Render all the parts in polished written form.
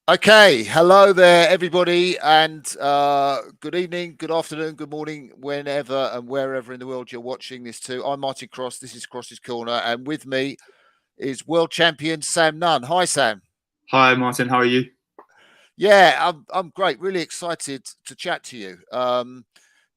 Okay, hello there, everybody, and good evening, good afternoon, good morning, whenever and wherever in the world you're watching this too. I'm Martin Cross. This is Cross's Corner, and with me is world champion Sam Nunn. Hi, Sam. Hi, Martin. How are you? Yeah, I'm great. Really excited to chat to you.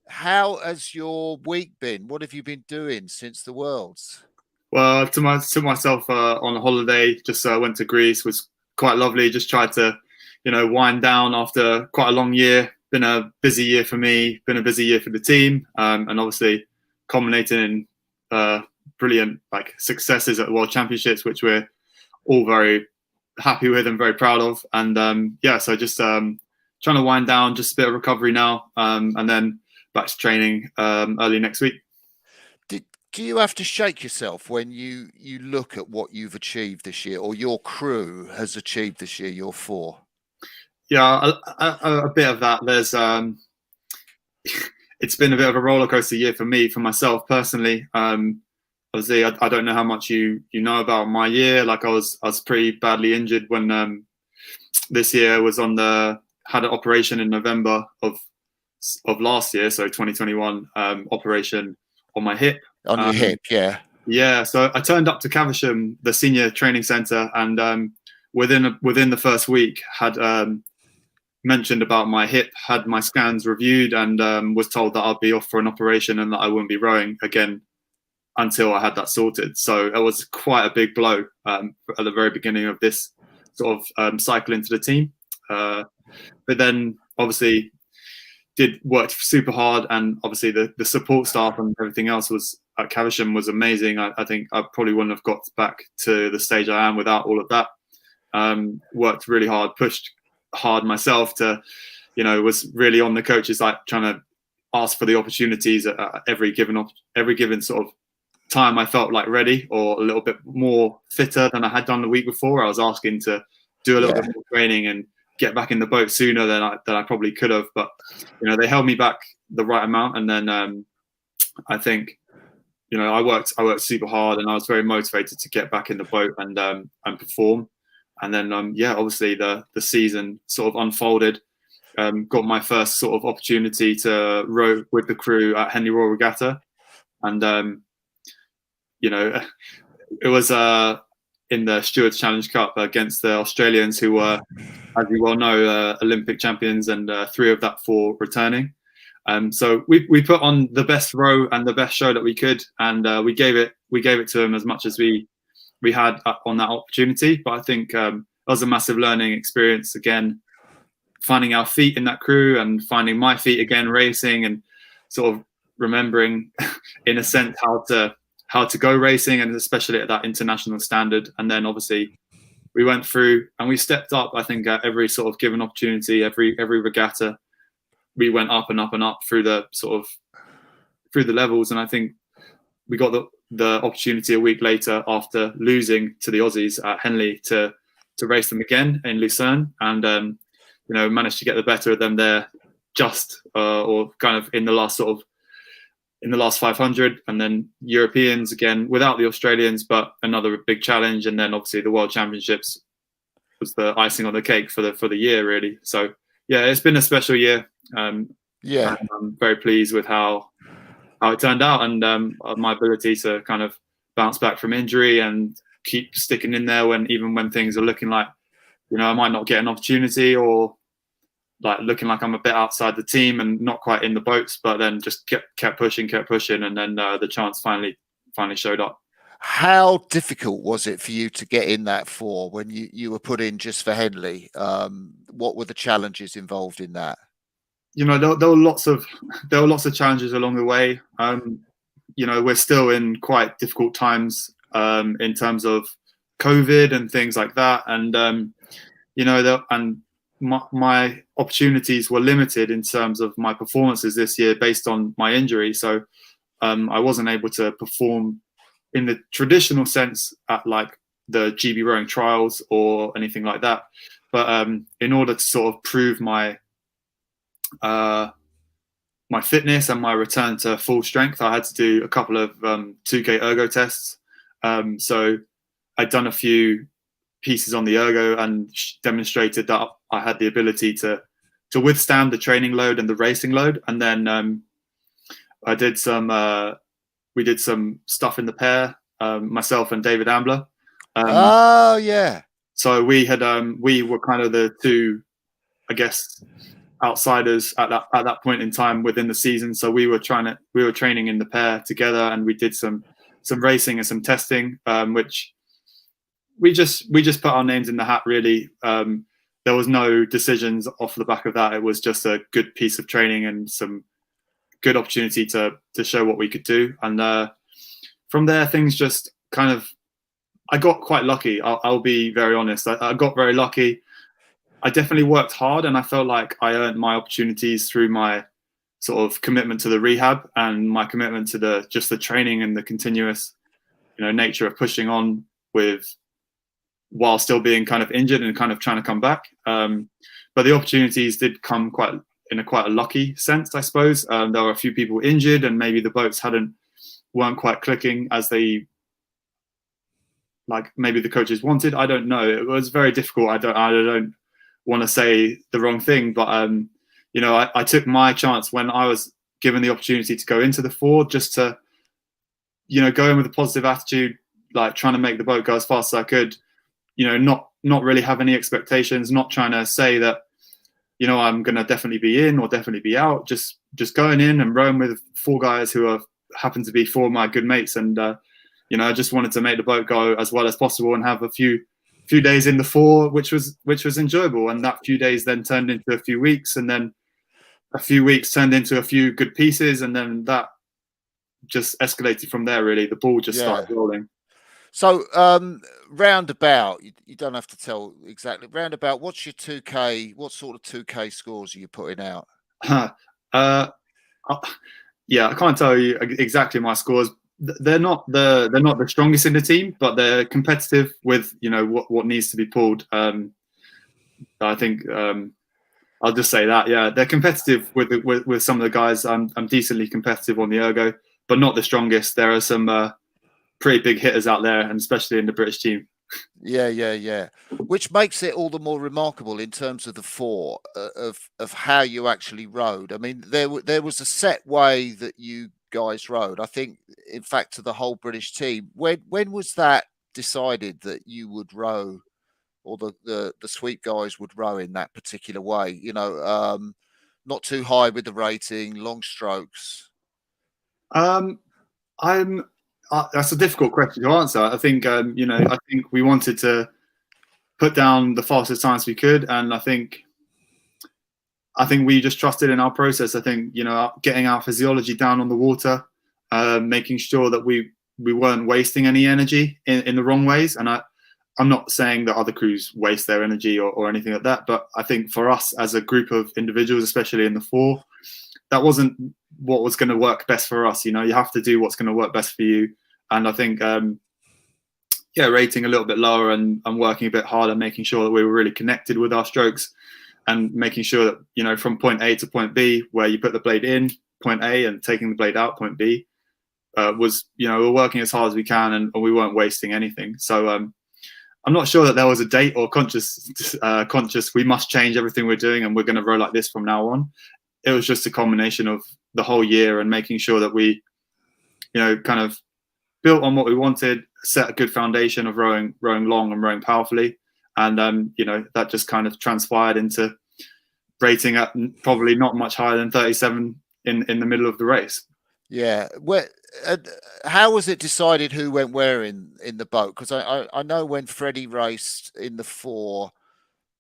How has your week been? What have you been doing since the Worlds? Well, took myself on a holiday. Just went to Greece. Was quite lovely. Just tried to, wind down after quite a long year. Been a busy year for me. Been a busy year for the team, and obviously culminating in brilliant successes at the World Championships, which we're all very happy with and very proud of. And so just trying to wind down. Just a bit of recovery now, and then back to training early next week. Do you have to shake yourself when you look at what you've achieved this year, or your crew has achieved this year? Your four. Yeah, a bit of that. There's it's been a bit of a roller coaster year for me, for myself personally. Obviously, I don't know how much you know about my year. Like I was pretty badly injured when this year was had an operation in November of last year, so 2021, operation on my hip. On your hip, yeah. Yeah, so I turned up to Caversham, the senior training centre, and within the first week had mentioned about my hip, had my scans reviewed, and was told that I'd be off for an operation and that I wouldn't be rowing again until I had that sorted. So it was quite a big blow at the very beginning of this sort of cycle into the team. But then obviously did work super hard, and obviously the support staff and everything else was at Caversham was amazing. I think I probably wouldn't have got back to the stage I am without all of that. Worked really hard, pushed hard myself to, was really on the coaches, like trying to ask for the opportunities at every given sort of time I felt like ready or a little bit more fitter than I had done the week before. I was asking to do a little bit more training and get back in the boat sooner than I probably could have, but they held me back the right amount. And then I think I worked super hard, and I was very motivated to get back in the boat and perform. And then obviously the season sort of unfolded. Got my first sort of opportunity to row with the crew at Henley Royal Regatta, and it was in the Stewards Challenge Cup against the Australians, who were, as you well know, Olympic champions, and 3 of that 4 returning. So we put on the best row and the best show that we could, and we gave it to them as much as we had on that opportunity. But I think it was a massive learning experience again, finding our feet in that crew and finding my feet again racing, and sort of remembering in a sense how to go racing, and especially at that international standard. And then obviously we went through and we stepped up. I think at every sort of given opportunity, every regatta, we went up and up and up through the levels. And I think we got the opportunity a week later, after losing to the Aussies at Henley, to race them again in Lucerne, and managed to get the better of them there, or kind of in the last 500, and then Europeans again without the Australians, but another big challenge. And then obviously the World Championships was the icing on the cake for the year, really. So yeah, it's been a special year. I'm very pleased with how it turned out, and my ability to kind of bounce back from injury and keep sticking in there even when things are looking like I might not get an opportunity, or like looking like I'm a bit outside the team and not quite in the boats, but then just kept pushing, and then the chance finally showed up. How difficult was it for you to get in that 4 when you were put in just for Henley? What were the challenges involved in that? There were lots of challenges along the way. We're still in quite difficult times in terms of COVID and things like that, and my opportunities were limited in terms of my performances this year based on my injury. So I wasn't able to perform in the traditional sense at like the GB rowing trials or anything like that. But in order to sort of prove my fitness and my return to full strength, I had to do a couple of 2K ergo tests. So I'd done a few pieces on the ergo and demonstrated that I had the ability to withstand the training load and the racing load. And then I did some we did some stuff in the pair, myself and David Ambler. Oh yeah. So we were kind of the two, I guess, outsiders at that point in time within the season. So we were training in the pair together, and we did some racing and some testing, which we just put our names in the hat, really. There was no decisions off the back of that. It was just a good piece of training and some good opportunity to show what we could do. And from there, things just kind of, I got quite lucky. I'll be very honest. I got very lucky. I definitely worked hard, and I felt like I earned my opportunities through my sort of commitment to the rehab and my commitment to the training and the continuous, nature of pushing on while still being kind of injured and kind of trying to come back. But the opportunities did come quite a lucky sense, I suppose. There were a few people injured, and maybe the boats weren't quite clicking as they, like, maybe the coaches wanted. I don't know. It was very difficult. I don't want to say the wrong thing, but I took my chance when I was given the opportunity to go into the Ford, just to go in with a positive attitude, like trying to make the boat go as fast as I could, not really have any expectations, not trying to say that I'm going to definitely be in or definitely be out, just going in and rowing with 4 guys who happen to be 4 of my good mates. And I just wanted to make the boat go as well as possible and have a few days in the 4, which was enjoyable. And that few days then turned into a few weeks, and then a few weeks turned into a few good pieces, and then that just escalated from there. Really, the ball just started rolling. So roundabout, you don't have to tell exactly. Roundabout, what's your 2K? What sort of 2K scores are you putting out? Yeah, I can't tell you exactly my scores. They're not the strongest in the team, but they're competitive with what needs to be pulled. I think I'll just say that. Yeah, they're competitive with some of the guys. I'm decently competitive on the ergo, but not the strongest. There are some pretty big hitters out there, and especially in the British team. Yeah. Which makes it all the more remarkable in terms of the 4 of how you actually rowed. I mean, there was a set way that you guys rowed. I think, in fact, to the whole British team. When was that decided that you would row, or the sweep guys would row in that particular way? Not too high with the rating, long strokes. That's a difficult question to answer. I think I think we wanted to put down the fastest times we could, and I think we just trusted in our process. I think getting our physiology down on the water, making sure that we weren't wasting any energy in the wrong ways. And I'm not saying that other crews waste their energy or anything like that, but I think for us as a group of individuals, especially in the 4, that wasn't what was going to work best for us. You have to do what's going to work best for you. And I think, rating a little bit lower and working a bit harder, making sure that we were really connected with our strokes, and making sure that, from point A to point B, where you put the blade in point A and taking the blade out point B, was, we're working as hard as we can, and we weren't wasting anything. So I'm not sure that there was a date or conscious, we must change everything we're doing and we're going to row like this from now on. It was just a combination of the whole year and making sure that we, kind of built on what we wanted, set a good foundation of rowing long and rowing powerfully. And, that just kind of transpired into rating at probably not much higher than 37 in the middle of the race. Yeah. How was it decided who went where in the boat? Because I know when Freddie raced in the 4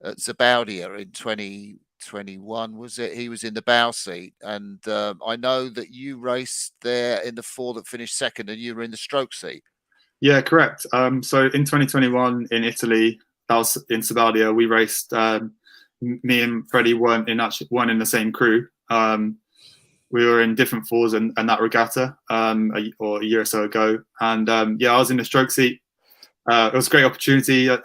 at Zabaudia in 2021, was it? He was in the bow seat, and I know that you raced there in the 4 that finished second, and you were in the stroke seat. Yeah, correct. So in 2021 in Italy, that was in Sabaudia, we raced. Me and Freddie weren't in the same crew. We were in different 4s and that regatta a year or so ago. And I was in the stroke seat. It was a great opportunity. I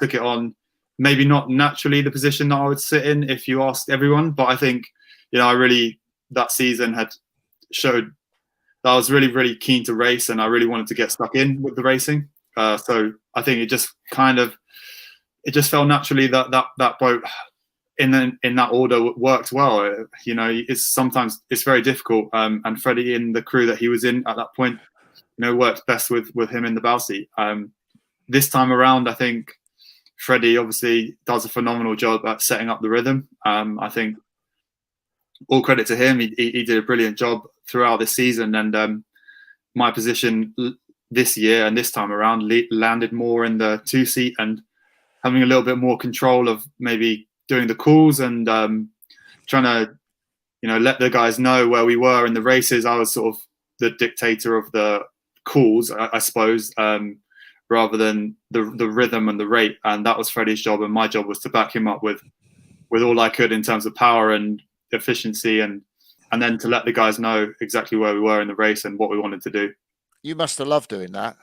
took it on. Maybe not naturally the position that I would sit in if you asked everyone, but I think, that season had showed that I was really, really keen to race, and I really wanted to get stuck in with the racing. So I think it just kind of it just felt naturally that boat in that order worked well. You know, sometimes it's very difficult. And Freddie, in the crew that he was in at that point, you know, worked best with him in the bow seat. This time around, I think Freddie obviously does a phenomenal job at setting up the rhythm. I think all credit to him. He did a brilliant job throughout this season, and my position this year and this time around landed more in the 2 seat and having a little bit more control of maybe doing the calls and trying to, you know, let the guys know where we were in the races. I was sort of the dictator of the calls, I suppose, rather than the rhythm and the rate. And that was Freddie's job, and my job was to back him up with all I could in terms of power and efficiency, and then to let the guys know exactly where we were in the race and what we wanted to do. You must have loved doing that.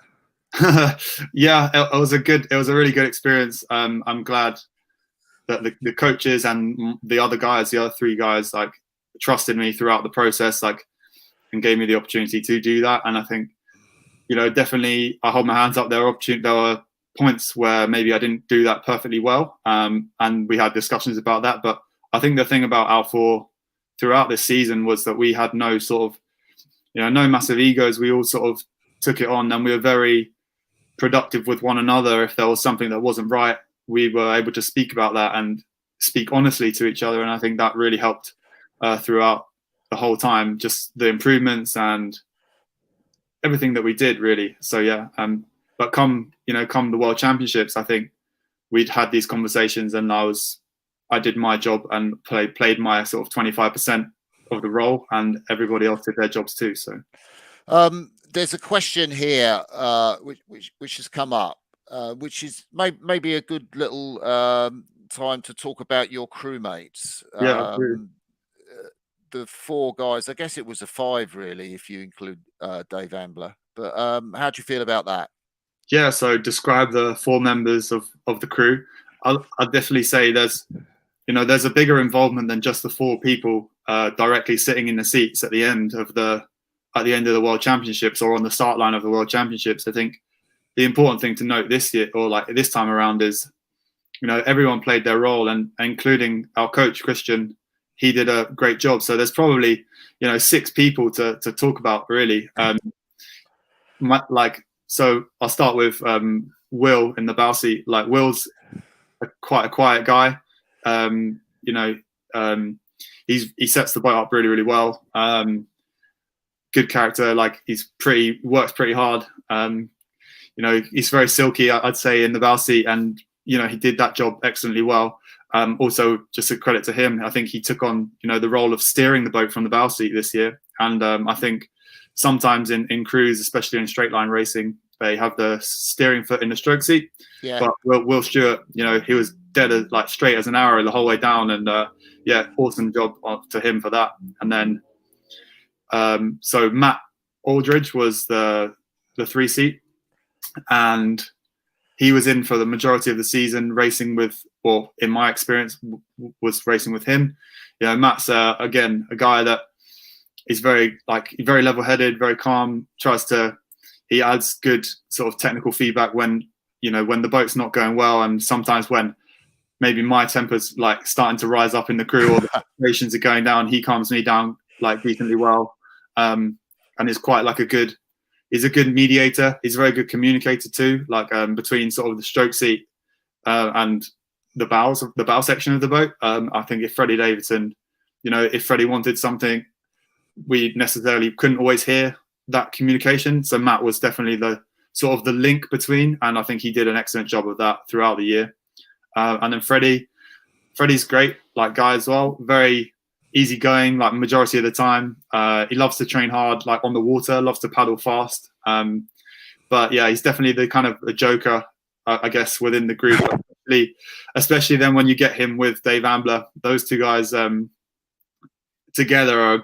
Yeah, it was a really good experience. I'm glad that the coaches and the other 3 guys, like, trusted me throughout the process, like, and gave me the opportunity to do that. And I think, you know, definitely I hold my hands up. There were points where maybe I didn't do that perfectly well, and we had discussions about that. But I think the thing about our 4 throughout this season was that we had no sort of, you know, no massive egos. We all sort of took it on, and we were very productive with one another. If there was something that wasn't right, we were able to speak about that and speak honestly to each other. And I think that really helped throughout the whole time, just the improvements and everything that we did, really. So yeah, but come the World Championships, I think we'd had these conversations, and I did my job and played my sort of 25% of the role, and everybody else did their jobs too. So there's a question here which has come up, which is maybe a good little time to talk about your crewmates. Yeah, the 4 guys, I guess it was a 5 really, if you include Dave Ambler. But how do you feel about that? Yeah, so describe the 4 members of the crew. I'll definitely say there's a bigger involvement than just the 4 people directly sitting in the seats at the end of the World Championships or on the start line of the World Championships. I think the important thing to note this year, or like this time around, is, you know, everyone played their role, and including our coach Christian. He did a great job. So there's probably, you know, 6 people to talk about, really. So I'll start with Will in the bow seat. Like, Will's quite a quiet guy. You know, he sets the boat up really, really well. Good character. Like, works pretty hard. You know, he's very silky, I'd say, in the bow seat, and, you know, he did that job excellently well. Also, just a credit to him, I think he took on, you know, the role of steering the boat from the bow seat this year. And I think sometimes in crews, especially in straight line racing, they have the steering foot in the stroke seat. Yeah. But Will Stewart, you know, he was dead as, like, straight as an arrow the whole way down, and yeah, awesome job to him for that. And then so Matt Aldridge was the 3 seat, and he was in for the majority of the season, racing with, or in my experience, was racing with him. You know, Matt's again a guy that is very level-headed, very calm. He adds good sort of technical feedback when the boat's not going well, and sometimes when maybe my temper's like starting to rise up in the crew or the situations are going down, he calms me down like decently well, and is quite like he's a good mediator. He's a very good communicator too, like between sort of the stroke seat and the bow section of the boat. I think if Freddie Davidson, you know, if Freddie wanted something, we necessarily couldn't always hear that communication. So Matt was definitely the sort of the link between, and I think he did an excellent job of that throughout the year. And then Freddie's great, like, guy as well, very easygoing, like, majority of the time. He loves to train hard, like, on the water, loves to paddle fast. But yeah, he's definitely the kind of a joker, I guess, within the group, especially then when you get him with Dave Ambler. Those 2 guys together are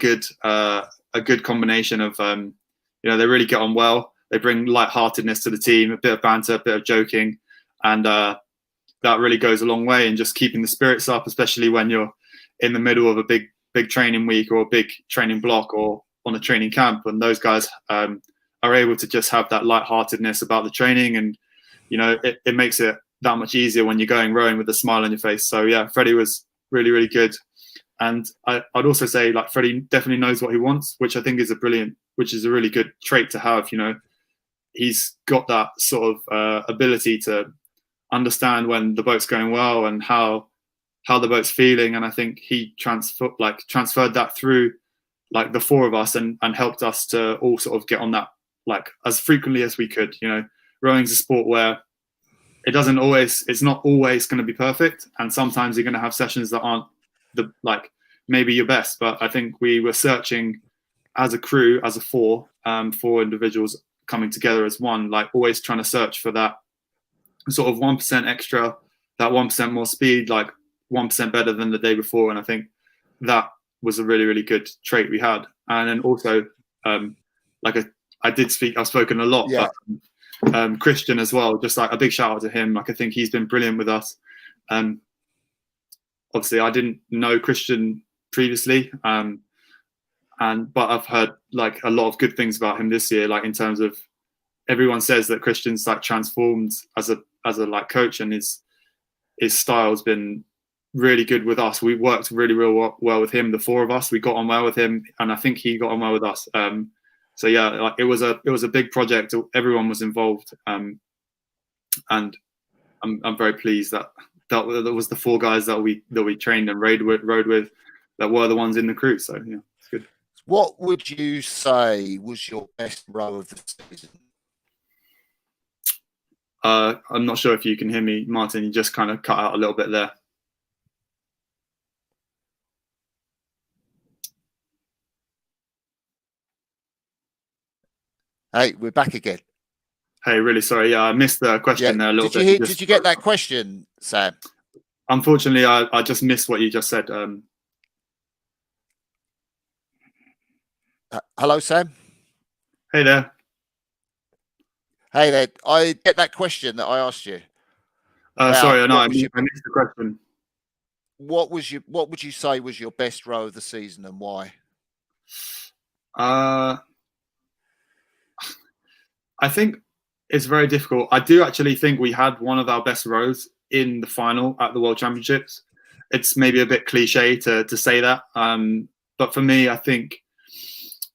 a good combination of, you know, they really get on well. They bring lightheartedness to the team, a bit of banter, a bit of joking, and that really goes a long way in just keeping the spirits up, especially when you're in the middle of a big training week or a big training block or on a training camp. And those guys are able to just have that lightheartedness about the training, and, you know, it makes it that much easier when you're going rowing with a smile on your face. So yeah, Freddie was really, really good. And I'd also say like Freddie definitely knows what he wants, which I think is a really good trait to have. You know, he's got that sort of ability to understand when the boat's going well and how the boat's feeling. And I think he transferred that through like the four of us and helped us to all sort of get on that like as frequently as we could. You know, rowing's a sport where it's not always going to be perfect, and sometimes you're going to have sessions that aren't maybe your best. But I think we were searching as a crew, as a four individuals coming together as one, like always trying to search for that sort of 1% extra, that 1% more speed, like 1% better than the day before. And I think that was a really, really good trait we had. And then also, I've spoken a lot, yeah. but Christian as well, just like a big shout out to him. Like I think he's been brilliant with us. Obviously I didn't know Christian previously, but I've heard like a lot of good things about him this year, like in terms of everyone says that Christian's like transformed as a like coach, and his style's been really good with us. We worked really real well with him. The four of us, we got on well with him, and I think he got on well with us. So yeah, like it was a big project. Everyone was involved, and I'm very pleased that was the four guys that we trained and rode with that were the ones in the crew. So yeah, it's good. What would you say was your best row of the season? I'm not sure if you can hear me, Martin. You just kind of cut out a little bit there. Hey, we're back again. Hey, really sorry. Yeah, I missed the question there a little bit. Did you get that question, Sam? Unfortunately, I just missed what you just said. Hello, Sam. Hey there. Hey there. I get that question that I asked you. Sorry, no, I missed the question. What would you say was your best row of the season, and why? I think it's very difficult. I do actually think we had one of our best rows in the final at the World Championships. It's maybe a bit cliche to say that, but for me, I think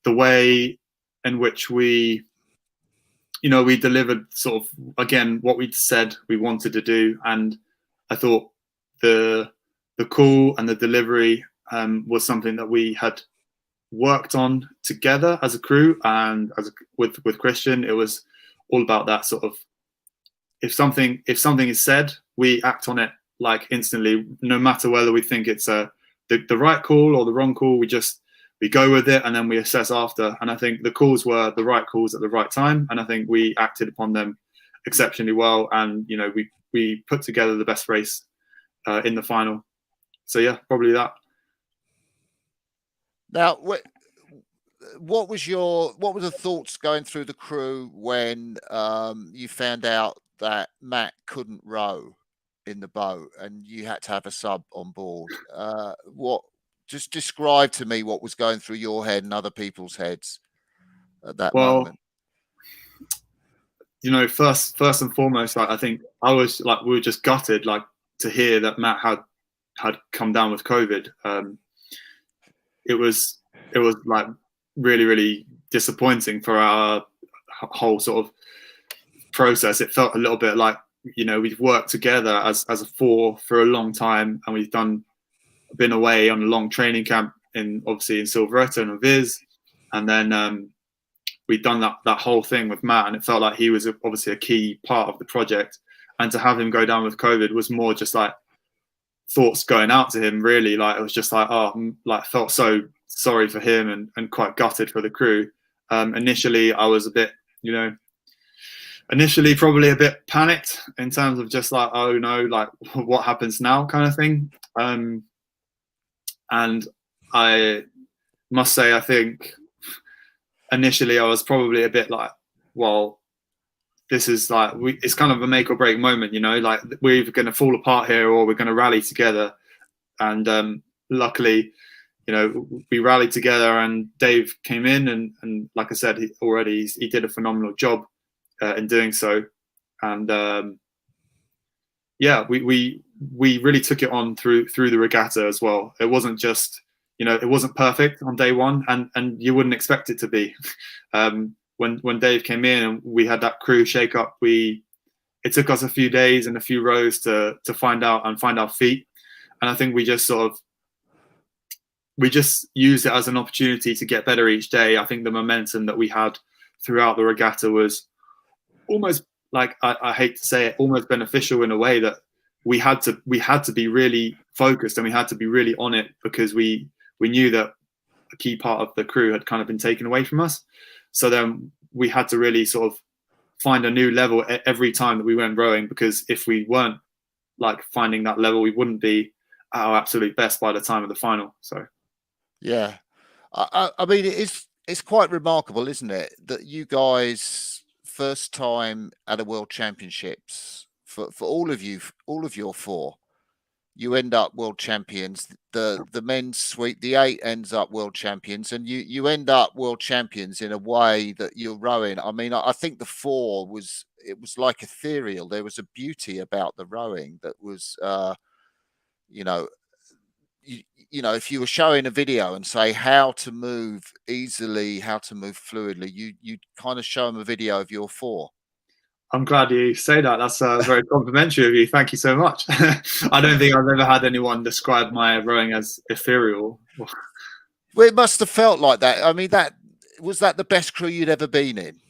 the way in which we delivered sort of again what we'd said we wanted to do, and I thought the call and the delivery was something that we had worked on together as a crew, and with Christian, it was all about that sort of if something is said, we act on it like instantly, no matter whether we think it's the right call or the wrong call. We go with it and then we assess after. And I think the calls were the right calls at the right time, and I think we acted upon them exceptionally well. And we put together the best race in the final. So yeah, probably that. Now, what was the thoughts going through the crew when you found out that Matt couldn't row in the boat and you had to have a sub on board? Just describe to me what was going through your head and other people's heads at that moment. First and foremost, I think I was like, we were just gutted, like, to hear that Matt had come down with COVID. It was like really, really disappointing for our whole sort of process. It felt a little bit like, we've worked together as a four for a long time, and we've been away on a long training camp obviously in Silveretta and Viz, and then we'd done that whole thing with Matt, and it felt like he was obviously a key part of the project. And to have him go down with COVID was more just like thoughts going out to him, really. Like, it was just like, felt so sorry for him and quite gutted for the crew. Initially I was a bit, probably a bit panicked in terms of just like, oh no, like what happens now kind of thing. And I must say, I think initially I was probably a bit like, well, this is like, it's kind of a make or break moment, like we're either going to fall apart here or we're going to rally together. And luckily, we rallied together, and Dave came in and like I said, he did a phenomenal job in doing so. And yeah, we really took it on through the regatta as well. It wasn't just, it wasn't perfect on day one, and you wouldn't expect it to be. When Dave came in and we had that crew shake up, it took us a few days and a few rows to find out and find our feet. And I think we just used it as an opportunity to get better each day. I think the momentum that we had throughout the regatta was almost, like, I hate to say it, almost beneficial in a way, that we had to be really focused and we had to be really on it, because we knew that a key part of the crew had kind of been taken away from us. So then we had to really sort of find a new level every time that we went rowing, because if we weren't like finding that level, we wouldn't be at our absolute best by the time of the final. So yeah, I mean, it's quite remarkable, isn't it, that you guys first time at a World Championships for all of your four, you end up world champions. The men's suite, the 8 ends up world champions, and you end up world champions in a way that you're rowing. I mean, I think the 4 was like ethereal. There was a beauty about the rowing that was, you know, if you were showing a video and say how to move easily, how to move fluidly, you kind of show them a video of your 4. I'm glad you say that. That's very complimentary of you. Thank you so much. I don't think I've ever had anyone describe my rowing as ethereal. Well, it must have felt like that. I mean, was that the best crew you'd ever been in?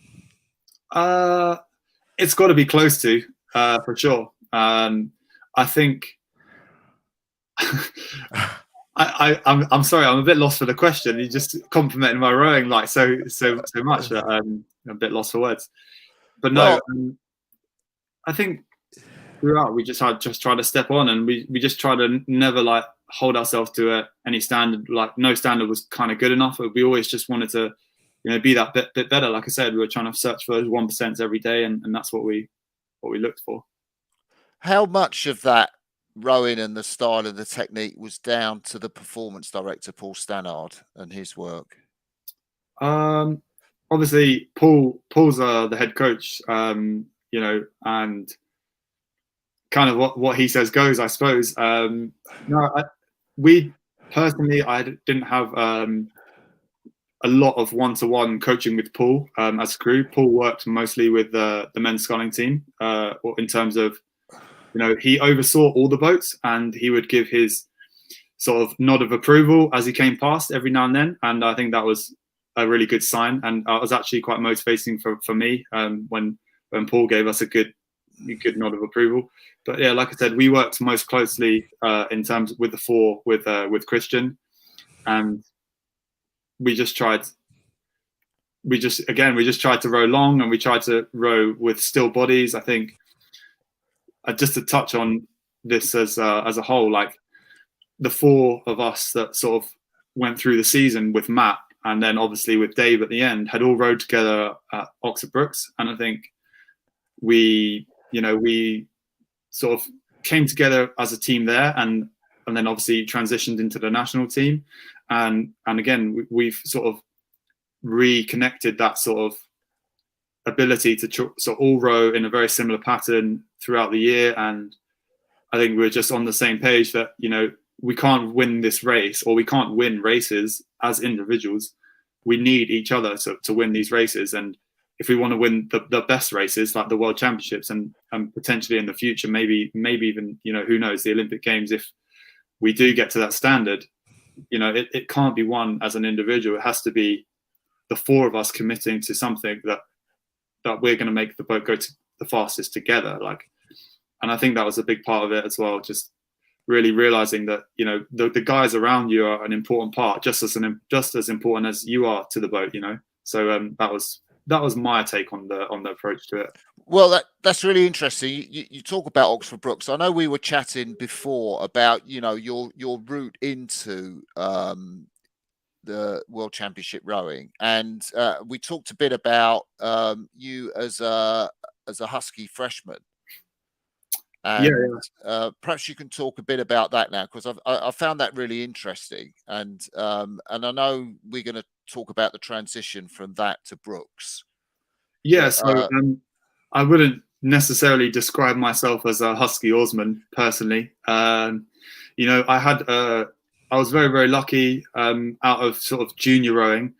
It's got to be close to, for sure. I think I'm sorry, I'm a bit lost for the question. You just complimented my rowing like so much that I'm a bit lost for words. But no, I think throughout we just try to step on, and we just try to never like hold ourselves to any standard. Like no standard was kind of good enough. We always just wanted to, be that bit better. Like I said, we were trying to search for those 1% every day, and that's what we looked for. How much of that rowing and the style and the technique was down to the performance director Paul Stannard and his work? Obviously Paul's the head coach, and kind of what he says goes, I suppose. We personally, I didn't have a lot of one-to-one coaching with Paul as a crew. Paul worked mostly with the men's sculling team in terms of, he oversaw all the boats, and he would give his sort of nod of approval as he came past every now and then. And I think that was a really good sign, and it was actually quite motivating for me when Paul gave us a good nod of approval. But yeah, like I said, we worked most closely in terms with the 4 with Christian, and we just tried to row long, and we tried to row with still bodies. I think just to touch on this as a whole, like the 4 of us that sort of went through the season with Matt, and then obviously with Dave at the end, had all rowed together at Oxford Brookes. And I think we sort of came together as a team there, and then obviously transitioned into the national team. And again, we've sort of reconnected that sort of ability to all row in a very similar pattern throughout the year. And I think we're just on the same page that, we can't win this race, or we can't win races as individuals. We need each other to win these races. And if we want to win the best races, like the World Championships, and potentially in the future, maybe even, who knows, the Olympic Games, if we do get to that standard, it can't be won as an individual. It has to be the 4 of us committing to something that we're going to make the boat go to the fastest together. And I think that was a big part of it as well. Just really realizing that, the guys around you are an important part, just as important as you are to the boat, So that was my take on the approach to it. Well, that's really interesting. You talk about Oxford Brookes. I know we were chatting before about, your route into the World Championship rowing, and we talked a bit about you as a Husky freshman. And perhaps you can talk a bit about that now, because I found that really interesting, and I know we're going to talk about the transition from that to Brookes. Yeah, so I wouldn't necessarily describe myself as a husky oarsman personally. You know, I was very, very lucky. Out of sort of junior rowing,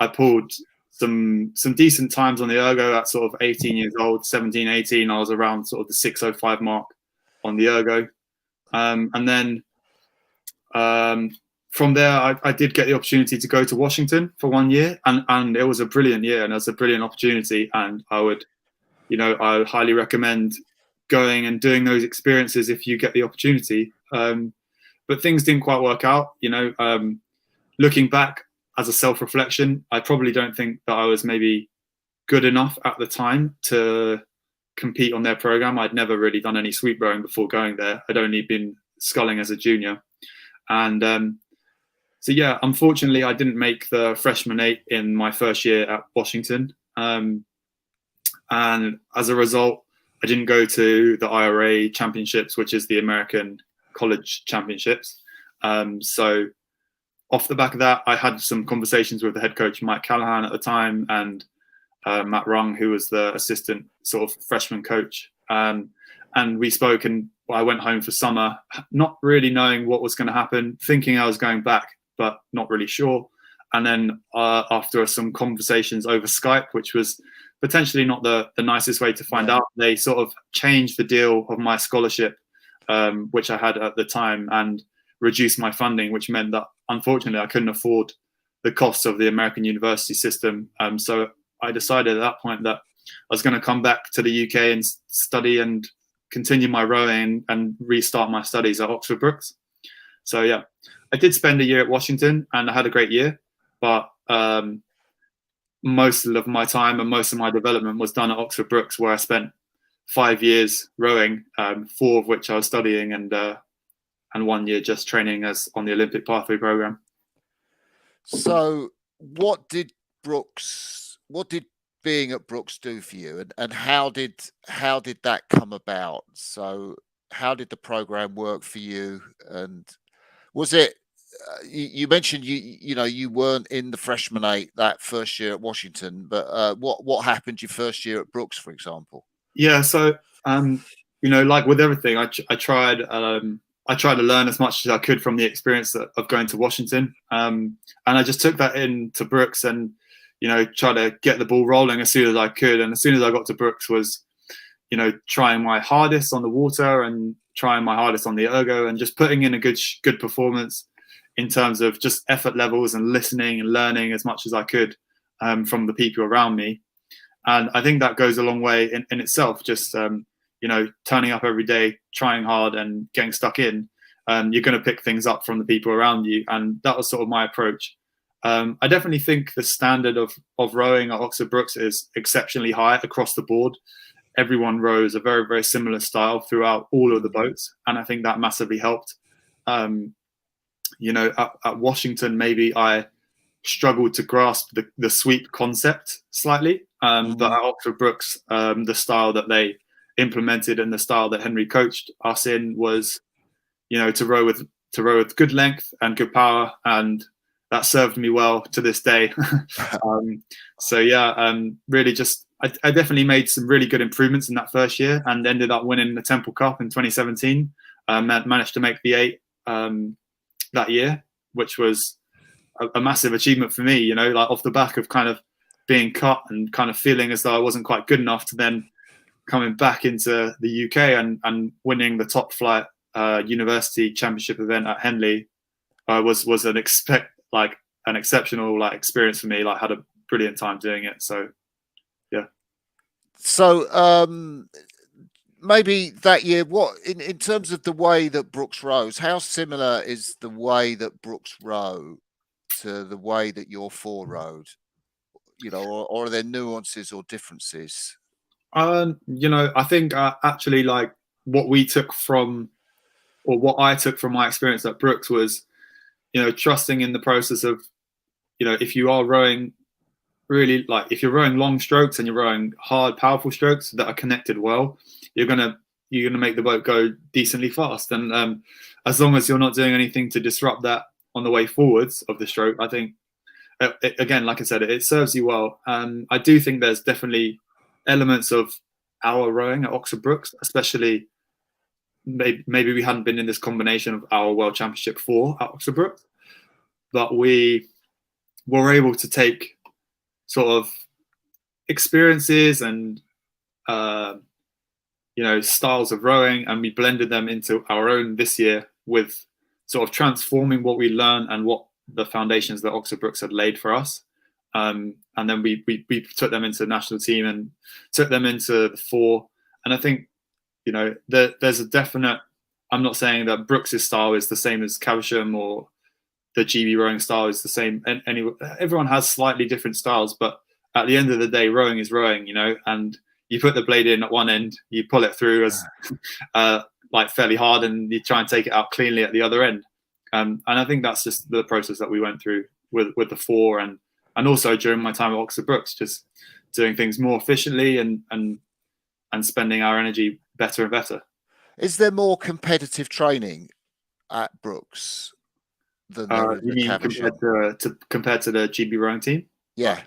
I pulled some decent times on the ergo at sort of 18 years old, 17, 18. I was around sort of the 6:05 mark on the ergo. And then from there, I did get the opportunity to go to Washington for 1 year, and it was a brilliant year, and it was a brilliant opportunity. And I would highly recommend going and doing those experiences if you get the opportunity. But things didn't quite work out. You know, looking back as a self-reflection, I probably don't think that I was maybe good enough at the time to compete on their program. I'd never really done any sweep rowing before going there. I'd only been sculling as a junior. And so, yeah, unfortunately, I didn't make the freshman 8 in my first year at Washington. And as a result, I didn't go to the IRA championships, which is the American College Championships. So off the back of that, I had some conversations with the head coach, Mike Callahan, at the time, and Matt Rung, who was the assistant sort of freshman coach. And we spoke, and I went home for summer, not really knowing what was going to happen, thinking I was going back, but not really sure. And then after some conversations over Skype, which was potentially not the nicest way to find out, they sort of changed the deal of my scholarship, which I had at the time, and reduced my funding, which meant that unfortunately I couldn't afford the costs of the American university system. So I decided at that point that I was going to come back to the UK and study and continue my rowing and restart my studies at Oxford Brookes. So yeah, I did spend a year at Washington and I had a great year, but most of my time and most of my development was done at Oxford Brookes, where I spent 5 years rowing, 4 of which I was studying, and 1 year just training as on the Olympic Pathway program. So what did being at Brookes do for you, and how did that come about? So how did the program work for you, and was it you mentioned you weren't in the freshman 8 that first year at Washington, but what happened your first year at Brookes, for example? Yeah, so like with everything, I tried to learn as much as I could from the experience of going to Washington, and I just took that into Brookes and try to get the ball rolling as soon as I could. And as soon as I got to Brookes, was trying my hardest on the water and trying my hardest on the ergo, and just putting in a good performance in terms of just effort levels and listening and learning as much as I could from the people around me. And I think that goes a long way in itself. Just turning up every day, trying hard and getting stuck in. You're going to pick things up from the people around you, and that was sort of my approach. I definitely think the standard of rowing at Oxford Brookes is exceptionally high across the board. Everyone rows a very, very similar style throughout all of the boats, and I think that massively helped. At Washington, maybe I struggled to grasp the sweep concept slightly, but at Oxford Brookes, the style that they implemented and the style that Henry coached us in was, to row with good length and good power, and that served me well to this day. Really just I definitely made some really good improvements in that first year, and ended up winning the Temple Cup in 2017. Managed to make the 8 that year, which was a massive achievement for me, like off the back of kind of being cut and kind of feeling as though I wasn't quite good enough, to then coming back into the UK and winning the top flight university championship event at Henley was an exceptional experience for me. Had a brilliant time doing it. So yeah. So maybe that year, what in terms of the way that Brookes rows, how similar is the way that Brookes row to the way that your 4 rowed? Or are there nuances or differences? I think actually what I took from my experience at Brookes was, trusting in the process of, if you are rowing really, if you're rowing long strokes and you're rowing hard, powerful strokes that are connected well, you're gonna make the boat go decently fast. And as long as you're not doing anything to disrupt that on the way forwards of the stroke, I think again, like I said, it serves you well. I do think there's definitely elements of our rowing at Oxford Brookes, especially maybe we hadn't been in this combination of our World Championship 4 at Oxford Brookes, but we were able to take sort of experiences and styles of rowing, and we blended them into our own this year with sort of transforming what we learned and what the foundations that Oxford Brookes had laid for us. And then we took them into the national team and took them into the 4. And I think, there's a definite, I'm not saying that Brookes' style is the same as Caversham or the GB rowing style is the same. And everyone has slightly different styles, but at the end of the day, rowing is rowing, and you put the blade in at one end, you pull it through as like fairly hard, and you try and take it out cleanly at the other end. And I think that's just the process that we went through with the 4, and also during my time at Oxford Brookes, just doing things more efficiently and spending our energy better and better. Is there more competitive training at Brookes than there is you mean compared to the GB rowing team? Yeah.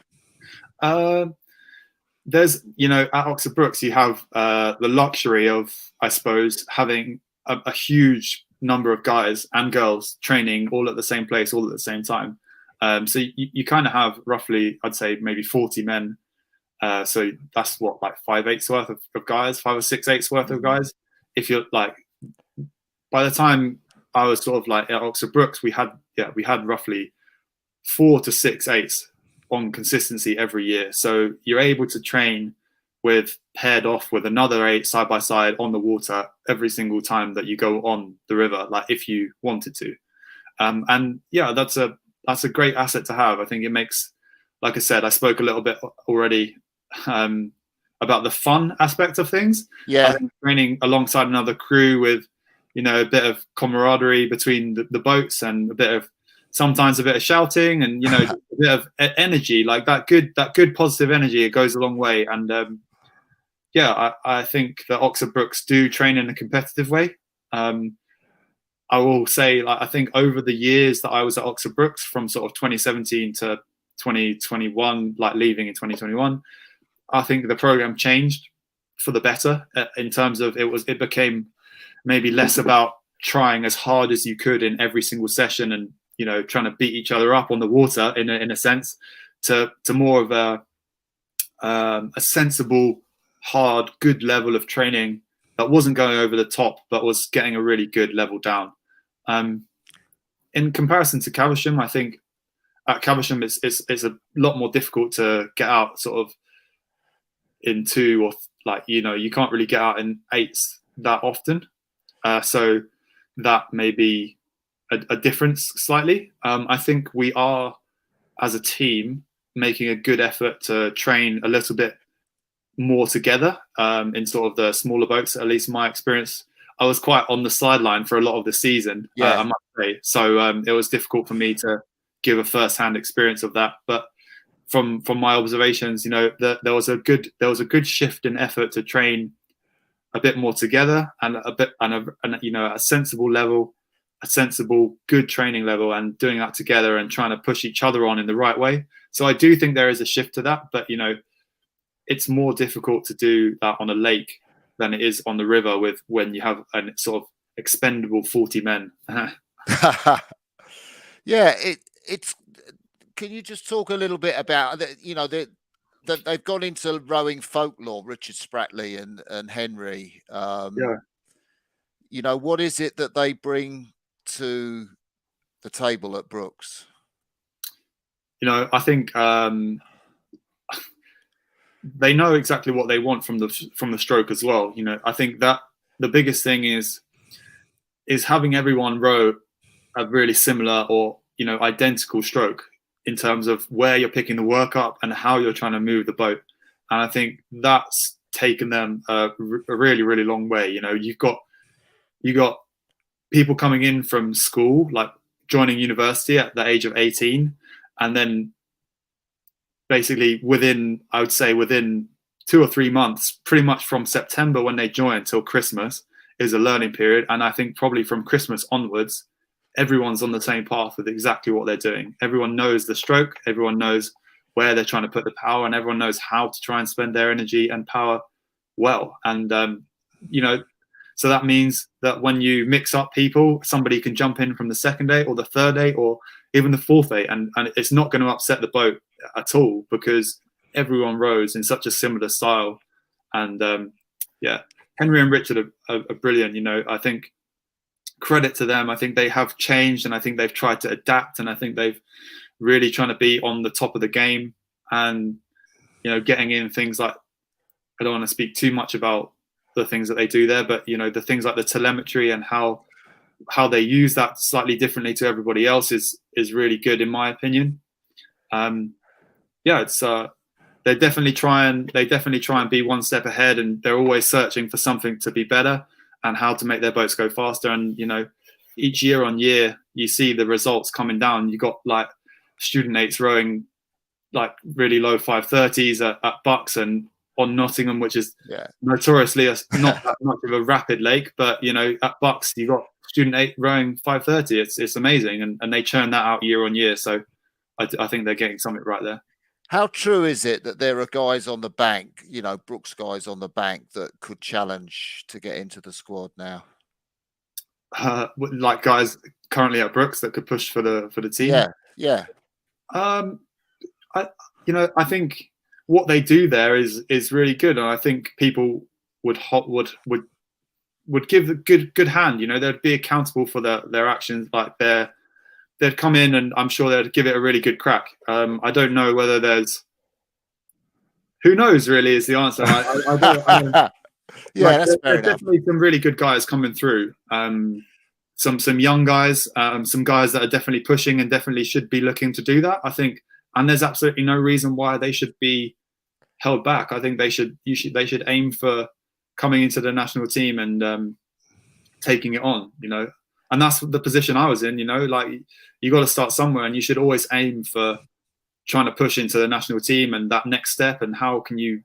There's, at Oxford Brookes, you have the luxury of, I suppose, having a huge number of guys and girls training all at the same place, all at the same time. So you kind of have roughly, I'd say, maybe 40 men. So that's what, like 5/8 worth of guys, 5 or 6/8 worth of guys. If you're like, by the time I was sort of like at Oxford Brookes, we had roughly 4 to 6/8 on consistency every year. So you're able to train with paired off with another 8 side by side on the water every single time that you go on the river, like if you wanted to. And yeah, that's a great asset to have. I think it makes, like I said, I spoke a little bit already about the fun aspect of things. Yeah. I think training alongside another crew with, a bit of camaraderie between the boats and sometimes a bit of shouting and, a bit of energy, like that good positive energy, it goes a long way. And I think that Oxford Brookes do train in a competitive way. I will say, like, I think over the years that I was at Oxford Brookes, from sort of 2017 to 2021, like leaving in 2021, I think the program changed for the better in terms of it became maybe less about trying as hard as you could in every single session and, trying to beat each other up on the water in a sense, to more of a sensible, hard, good level of training that wasn't going over the top, but was getting a really good level down. In comparison to Caversham, I think at Caversham it's a lot more difficult to get out sort of in 2 or you can't really get out in 8s that often. So that may be a difference slightly. I think we are, as a team, making a good effort to train a little bit more together in sort of the smaller boats. At least my experience, I was quite on the sideline for a lot of the season, I must say. So it was difficult for me to give a first-hand experience of that. But from my observations, there was a good shift in effort to train a bit more together and a sensible level, a sensible, good training level, and doing that together and trying to push each other on in the right way. So I do think there is a shift to that, but it's more difficult to do that on a lake than it is on the river when you have a sort of expendable 40 men. Yeah, it's. Can you just talk a little bit about that they've gone into rowing folklore, Richard Spratley and Henry. What is it that they bring to the table at Brookes? I think they know exactly what they want from the stroke as well. I think that the biggest thing is having everyone row a really similar or identical stroke in terms of where you're picking the work up and how you're trying to move the boat. And I think that's taken them a really, really long way. You've got people coming in from school, like joining university at the age of 18, and then basically within 2 or 3 months, pretty much from September when they join till Christmas is a learning period. And I think probably from Christmas onwards, everyone's on the same path with exactly what they're doing. Everyone knows the stroke, everyone knows where they're trying to put the power, and everyone knows how to try and spend their energy and power well. And so that means that when you mix up people, somebody can jump in from the second day or the third day or even the fourth day, and it's not going to upset the boat at all because everyone rows in such a similar style. And Henry and Richard are brilliant. I think credit to them. I think they have changed, and I think they've tried to adapt, and I think they've really trying to be on the top of the game, and getting in things like, I don't want to speak too much about the things that they do there, but the things like the telemetry and how they use that slightly differently to everybody else is really good in my opinion. It's they definitely try and be one step ahead, and they're always searching for something to be better and how to make their boats go faster. And each year on year you see the results coming down. You got like student eights rowing like really low 530s at Bucks and on Nottingham, which is notoriously not that much of a rapid lake, but at Bucks you got student 8 rowing 530. It's amazing, and they churn that out year on year. So I think they're getting something right there. How true is it that there are guys on the bank, Brookes guys on the bank that could challenge to get into the squad now? Like guys currently at Brookes that could push for the team. Yeah. I think what they do there is really good, and I think people would give a good hand. They'd be accountable for their actions. Like they'd come in, and I'm sure they'd give it a really good crack. I don't know whether there's, who knows really is the answer. I don't, that's fair enough. Definitely some really good guys coming through. Some young guys, some guys that are definitely pushing and definitely should be looking to do that, I think. And there's absolutely no reason why they should be held back. I think they should aim for coming into the national team and taking it on, and that's the position I was in. Like you got to start somewhere, and you should always aim for trying to push into the national team and that next step. And how can you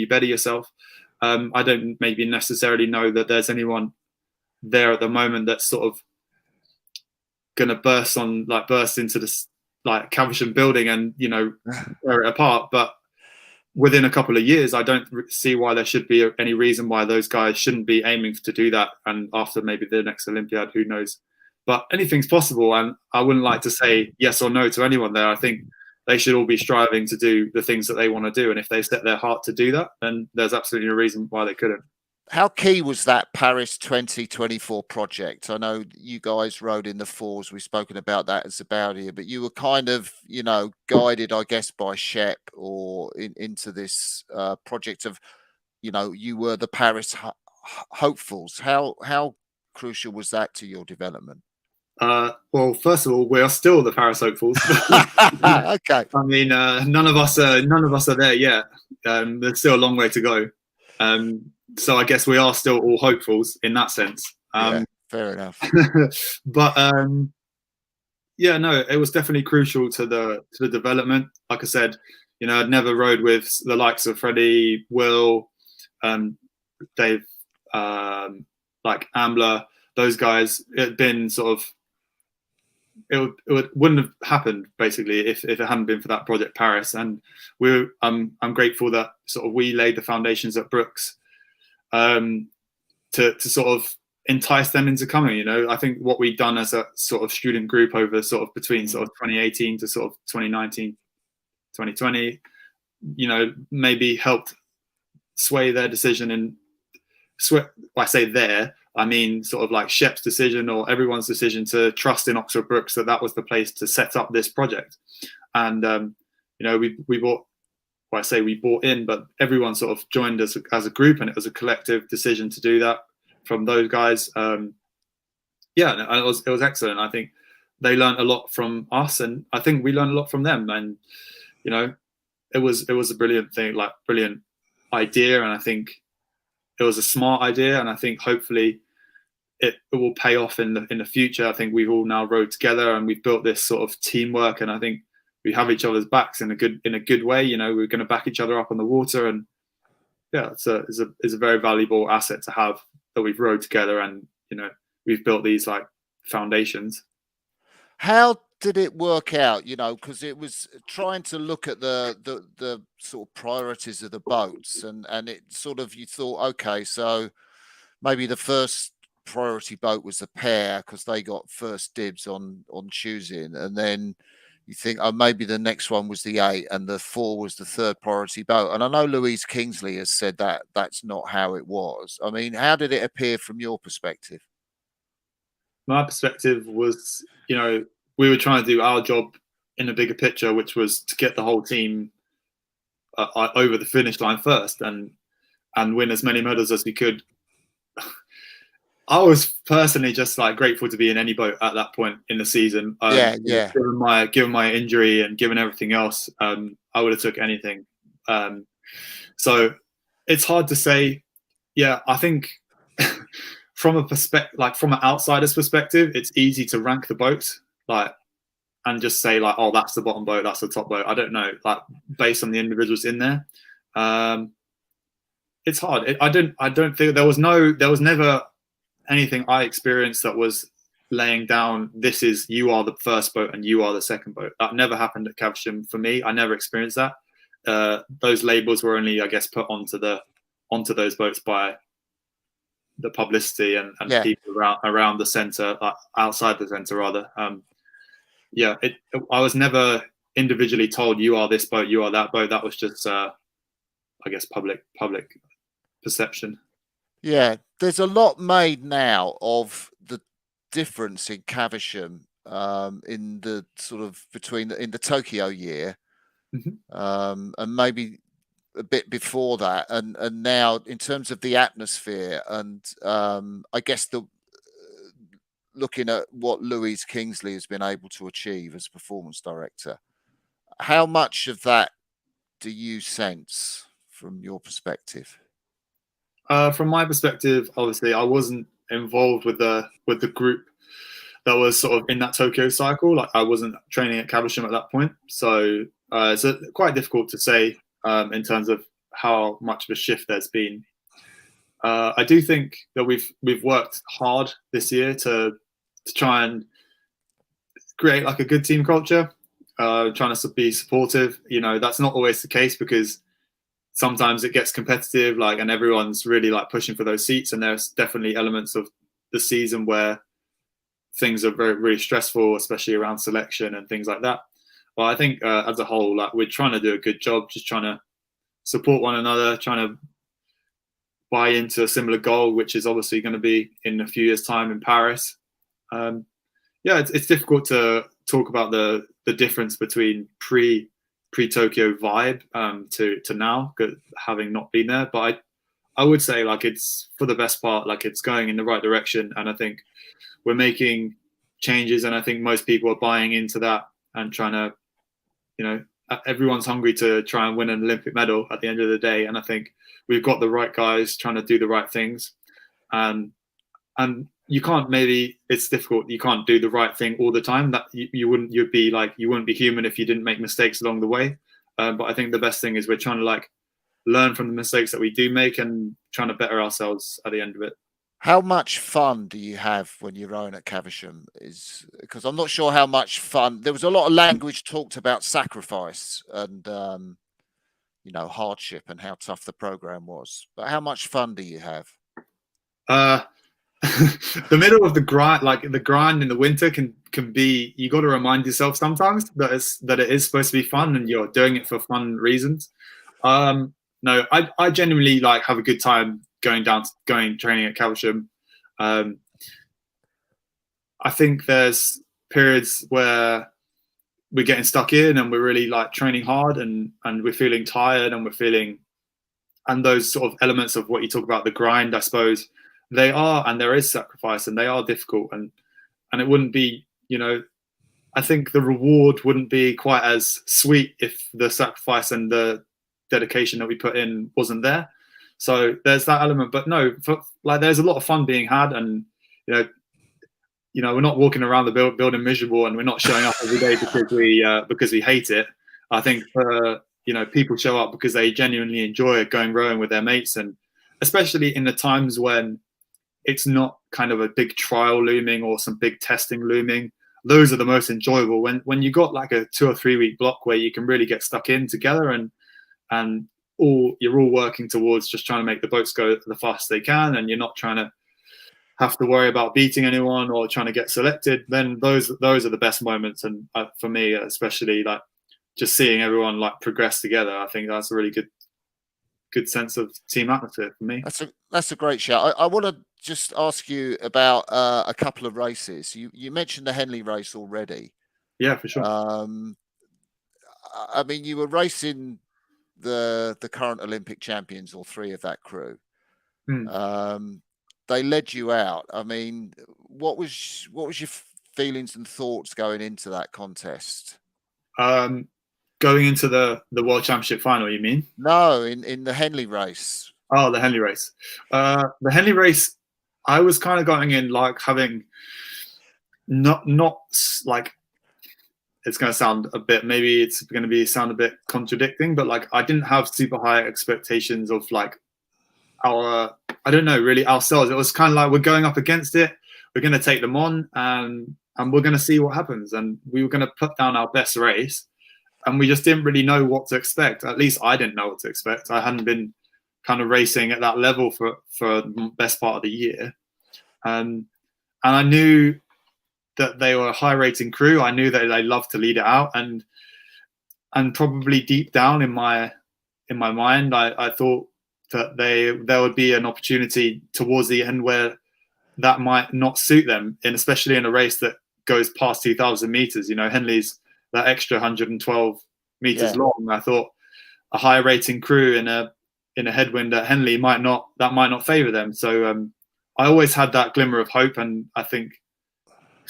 better yourself? I don't maybe necessarily know that there's anyone there at the moment that's sort of going to burst into this like Caversham building and tear it apart, but within a couple of years I don't see why there should be any reason why those guys shouldn't be aiming to do that. And after maybe the next Olympiad, who knows, but anything's possible. And I wouldn't like to say yes or no to anyone there. I think they should all be striving to do the things that they want to do, and if they set their heart to do that, then there's absolutely no reason why they couldn't. How key was that Paris 2024 project? I know you guys rode in the fours. We've spoken about that as about here, but you were kind of, guided, I guess, by Shep or into this project of, you were the Paris hopefuls. How crucial was that to your development? Well, first of all, we are still the Paris hopefuls. Okay. I mean, none of us are there yet. There's still a long way to go. So I guess we are still all hopefuls in that sense. Fair enough. But it was definitely crucial to the development. Like I said, I'd never rode with the likes of Freddie, Will, Dave, like Ambler. Those guys, it had been sort of, it wouldn't have happened basically if it hadn't been for that Project Paris. And I'm grateful that sort of we laid the foundations at Brookes to sort of entice them into coming. I think what we've done as a sort of student group over sort of between sort of 2018 to sort of 2019, 2020, maybe helped sway their decision. And I say there, I mean sort of like Shep's decision or everyone's decision to trust in Oxford Brookes that was the place to set up this project. And we bought, well, I say we bought in, but everyone sort of joined us as a group, and it was a collective decision to do that from those guys. It was excellent. I think they learned a lot from us, and I think we learned a lot from them. And it was a brilliant thing, like brilliant idea, and I think it was a smart idea, and I think hopefully it will pay off in the future. I think we've all now rowed together, and we've built this sort of teamwork, and I think we have each other's backs in a good way. We're going to back each other up on the water, and it's a very valuable asset to have, that we've rowed together, and we've built these like foundations. How did it work out? You know, because it was trying to look at the sort of priorities of the boats, and it sort of, you thought, okay, so maybe the first priority boat was the pair because they got first dibs on choosing, and then you think, oh, maybe the next one was the 8 and the 4 was the third priority boat. And I know Louise Kingsley has said that that's not how it was. I mean, how did it appear from your perspective? My perspective was, you know, we were trying to do our job in a bigger picture, which was to get the whole team over the finish line first and win as many medals as we could. I was personally just like grateful to be in any boat at that point in the season. Yeah. Given my injury and given everything else, I would have took anything. So it's hard to say. Yeah, I think from a perspective, like from an outsider's perspective, it's easy to rank the boats, like, and just say like, oh, that's the bottom boat, that's the top boat. I don't know, like based on the individuals in there. It's hard. I don't think there was never anything I experienced that was laying down, this is, you are the first boat and you are the second boat. That never happened at Caversham for me. I never experienced that. Those labels were only, I guess, put onto those boats by the publicity and people around the centre, outside the centre rather. I was never individually told, you are this boat, you are that boat. That was just, I guess, public perception. Yeah, there's a lot made now of the difference in Caversham in the sort of in the Tokyo year, and maybe a bit before that, and now in terms of the atmosphere, and I guess looking at what Louise Kingsley has been able to achieve as performance director. How much of that do you sense from your perspective? From my perspective, obviously, I wasn't involved with the group that was sort of in that Tokyo cycle. Like, I wasn't training at Caversham at that point, so it's quite difficult to say in terms of how much of a shift there's been. I do think that we've worked hard this year to try and create like a good team culture, trying to be supportive. You know, that's not always the case because sometimes it gets competitive, like, and everyone's really like pushing for those seats. And there's definitely elements of the season where things are really stressful, especially around selection and things like that. But I think as a whole, like, we're trying to do a good job, just trying to support one another, trying to buy into a similar goal, which is obviously going to be in a few years' time in Paris. It's difficult to talk about the difference between pre-Tokyo vibe to now, having not been there. But I would say, like, it's, for the best part, like, it's going in the right direction. And I think we're making changes, and I think most people are buying into that and trying to, you know, everyone's hungry to try and win an Olympic medal at the end of the day. And I think we've got the right guys trying to do the right things. And you can't, maybe it's difficult, you can't do the right thing all the time. That you wouldn't be human if you didn't make mistakes along the way. But I think the best thing is we're trying to like learn from the mistakes that we do make and trying to better ourselves at the end of it. How much fun do you have when you're rowing at Caversham? Because I'm not sure how much fun. There was a lot of language talked about sacrifice and hardship and how tough the program was. But how much fun do you have? The middle of the grind, like the grind in the winter, can be. You got to remind yourself sometimes that it is supposed to be fun and you're doing it for fun reasons. No, I genuinely like have a good time going training at Caversham. I think there's periods where we're getting stuck in and we're really like training hard and we're feeling tired and those sort of elements of what you talk about, the grind, I suppose, there is sacrifice and they are difficult and it wouldn't be, I think the reward wouldn't be quite as sweet if the sacrifice and the dedication that we put in wasn't there. So there's that element, but no, there's a lot of fun being had, and we're not walking around the building miserable, and we're not showing up every day because we hate it. I think people show up because they genuinely enjoy going rowing with their mates, and especially in the times when it's not kind of a big trial looming or some big testing looming. those are the most enjoyable when you got like a 2 or 3 week block where you can really get stuck in together, and you're all working towards just trying to make the boats go the fastest they can, and you're not trying to have to worry about beating anyone or trying to get selected. Then those are the best moments. And for me, especially, like just seeing everyone like progress together, I think that's a really good sense of team atmosphere for me. That's a great shout. I want to just ask you about a couple of races. You mentioned the Henley Race already. Yeah, for sure. I mean, you were racing the current Olympic champions, or 3 of that crew. They led you out. I mean, what was your feelings and thoughts going into that contest? Going into the World Championship final, you mean? No, in the Henley Race. Oh, the Henley Race. The Henley Race, I was kind of going in like having not like, it's going to sound a bit, maybe it's going to sound a bit contradicting, but like I didn't have super high expectations of like I don't know, really ourselves. It was kind of like, we're going up against it, we're going to take them on, and we're going to see what happens. And we were going to put down our best race, and we just didn't really know what to expect. At least I didn't know what to expect. I hadn't been kind of racing at that level for the best part of the year. And I knew that they were a high rating crew. I knew that they loved to lead it out, and probably deep down in my mind, I thought that there would be an opportunity towards the end where that might not suit them, and especially in a race that goes past 2,000 meters. You know, Henley's that extra 112 meters long. I thought a high rating crew in a headwind at Henley might not favor them. So I always had that glimmer of hope, and I think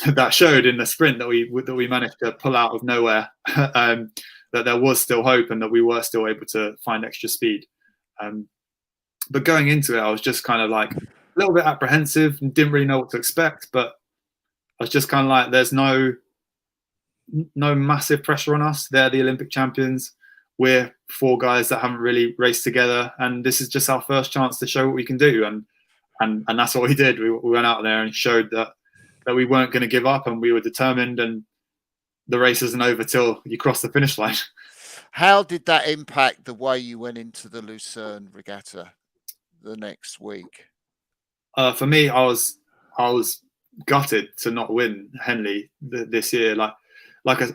that showed in the sprint that we managed to pull out of nowhere, that there was still hope and that we were still able to find extra speed. But going into it, I was just kind of like a little bit apprehensive and didn't really know what to expect. But I was just kind of like, there's no massive pressure on us. They're the Olympic champions. We're 4 guys that haven't really raced together, and this is just our first chance to show what we can do. And that's what we did. We went out there and showed that we weren't going to give up, and we were determined. And the race isn't over till you cross the finish line. How did that impact the way you went into the Lucerne regatta the next week? For me, I was gutted to not win Henley this year. Like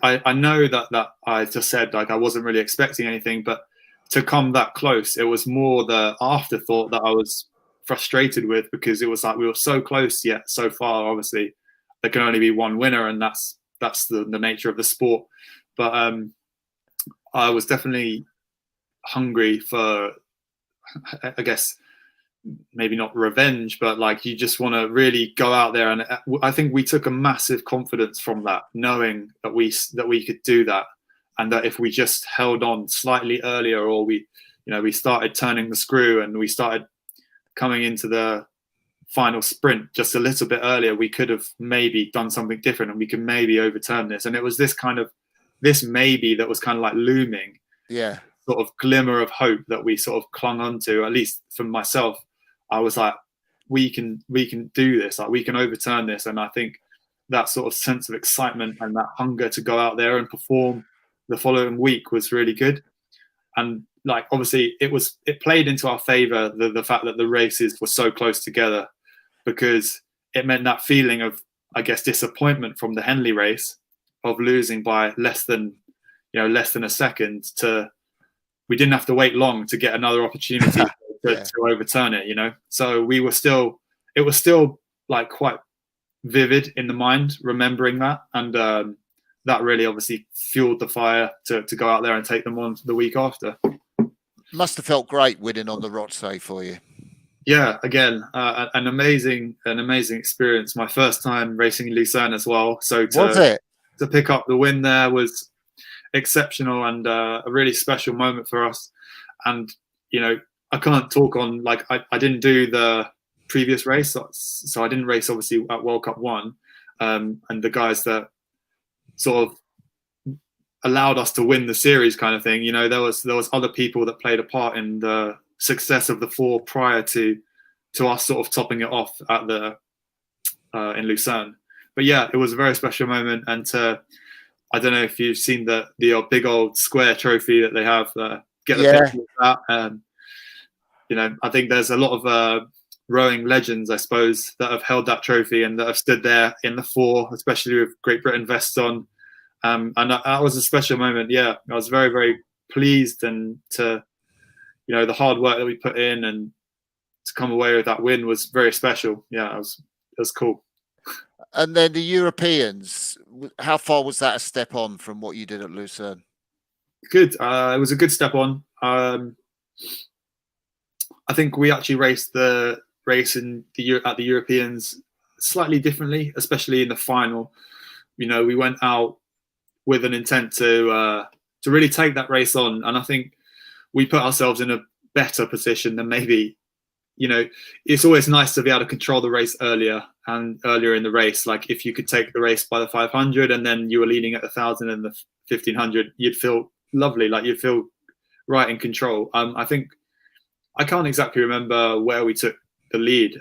I know that I just said, like, I wasn't really expecting anything, but to come that close, it was more the afterthought that I was frustrated with, because it was like we were so close yet so far. Obviously, there can only be one winner, and that's the nature of the sport. But I was definitely hungry for, I guess, maybe not revenge, but like you just want to really go out there. And I think we took a massive confidence from that, knowing that we could do that, and that if we just held on slightly earlier, or we started turning the screw and we started coming into the final sprint just a little bit earlier, we could have maybe done something different, and we could maybe overturn this. And it was this maybe that was kind of like looming, sort of glimmer of hope that we sort of clung on to. At least for myself, I was like, we can do this, like we can overturn this. And I think that sort of sense of excitement and that hunger to go out there and perform the following week was really good. And like, obviously it played into our favor, the fact that the races were so close together, because it meant that feeling of, I guess, disappointment from the Henley race of losing by less than a second, to we didn't have to wait long to get another opportunity to overturn it, So it was still like quite vivid in the mind, remembering that. And that really obviously fueled the fire to go out there and take them on the week after. Must have felt great winning on the Rothsay for you. Yeah, again, an amazing experience. My first time racing in Lucerne as well. So to pick up the win there was exceptional, and a really special moment for us. And I can't talk on, like, I didn't do the previous race, so I didn't race obviously at World Cup 1, and the guys that sort of allowed us to win the series kind of thing, there was other people that played a part in the success of the 4 prior to us sort of topping it off at the in Lucerne. yeah, it was a very special moment. And I don't know if you've seen the big old square trophy that they have. Get the picture of that. I think there's a lot of rowing legends, I suppose, that have held that trophy and that have stood there in the fore, especially with Great Britain vests on. And that was a special moment. Yeah, I was very, very pleased, and the hard work that we put in and to come away with that win was very special. Yeah, it was cool. And then the Europeans, how far was that a step on from what you did at Lucerne? Good. It was a good step on. I think we actually raced the race at the Europeans slightly differently, especially in the final. We went out with an intent to really take that race on, and I think we put ourselves in a better position than maybe. It's always nice to be able to control the race earlier in the race. Like if you could take the race by the 500 and then you were leading at the 1,000 and the 1,500, you'd feel lovely. Like you'd feel right in control. I think I can't exactly remember where we took the lead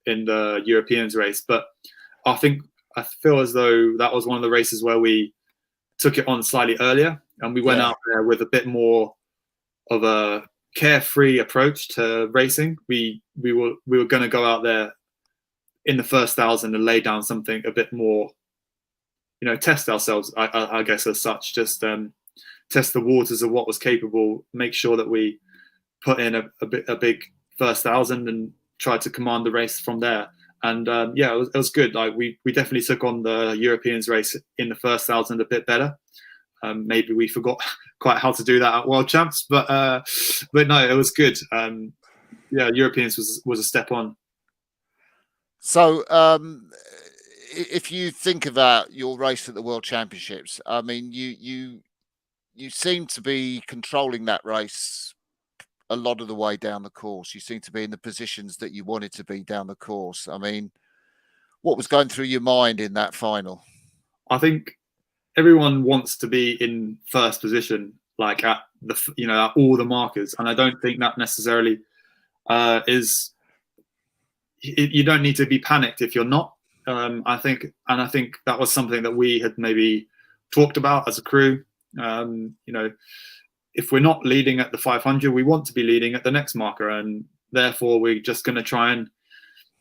in the Europeans race, but I feel as though that was one of the races where we took it on slightly earlier, and we went out there with a bit more of a carefree approach to racing. We were going to go out there in the first 1,000 and lay down something a bit more, test ourselves, I guess, as such, just test the waters of what was capable, make sure that we put in a big first 1,000 and try to command the race from there. And it was good. Like we definitely took on the Europeans race in the first 1,000 a bit better. Maybe we forgot quite how to do that at World Champs, but no, it was good. Europeans was a step on. So if you think about your race at the World Championships, I mean, you seem to be controlling that race a lot of the way down the course. You seem to be in the positions that you wanted to be down the course. I mean, what was going through your mind in that final? I think everyone wants to be in first position, like at at all the markers, and I don't think that necessarily is. You don't need to be panicked if you're not. I think that was something that we had maybe talked about as a crew. If we're not leading at the 500, we want to be leading at the next marker, and therefore we're just going to try and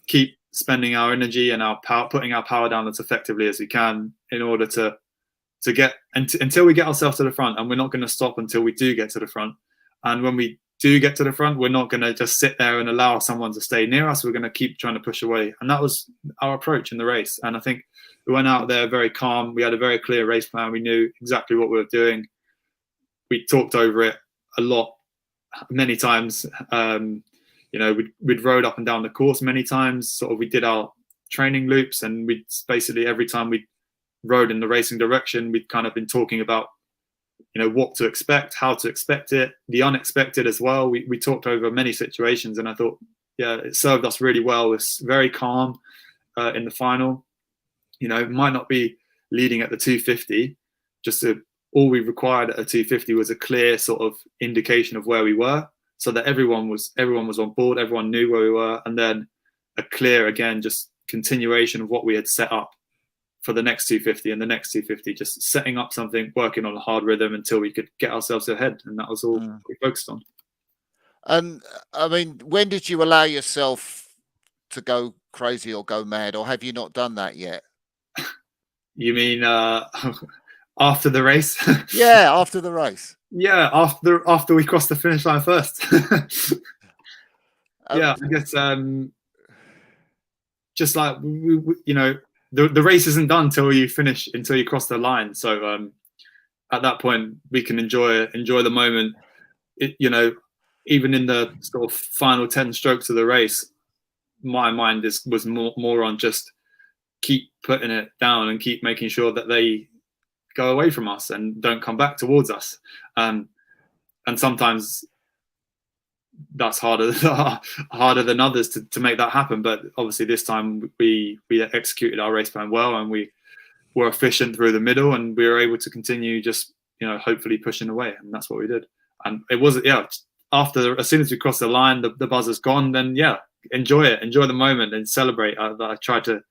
keep spending our energy and our power, putting our power down as effectively as we can in order to get until we get ourselves to the front. And we're not going to stop until we do get to the front. And when we do get to the front, we're not going to just sit there and allow someone to stay near us. We're going to keep trying to push away. And that was our approach in the race. And I think we went out there very calm. We had a very clear race plan. We knew exactly what we were doing. We talked over it a lot, many times. We'd rode up and down the course many times. Sort of, we did our training loops, and we basically every time we rode in the racing direction, we'd kind of been talking about, what to expect, how to expect it, the unexpected as well. We talked over many situations, and I thought, it served us really well. It's very calm in the final. It might not be leading at the 250, all we required at a 250 was a clear sort of indication of where we were, so that everyone was on board, everyone knew where we were, and then a clear, again, just continuation of what we had set up for the next 250 and the next 250, just setting up something, working on a hard rhythm until we could get ourselves ahead, and that was all we focused on. And I mean, when did you allow yourself to go crazy or go mad, or have you not done that yet? You mean after the race? Yeah, after the race. Yeah, after we crossed the finish line first. I guess just like the race isn't done until you cross the line. So at that point, we can enjoy the moment. Even in the sort of final 10 strokes of the race, my mind was more on just keep putting it down and keep making sure that they go away from us and don't come back towards us. And sometimes that's harder than others to make that happen. But obviously this time we executed our race plan well, and we were efficient through the middle, and we were able to continue just, hopefully pushing away. And that's what we did. And it was, as soon as we crossed the line, the buzzer's gone, then enjoy it, enjoy the moment and celebrate. I tried to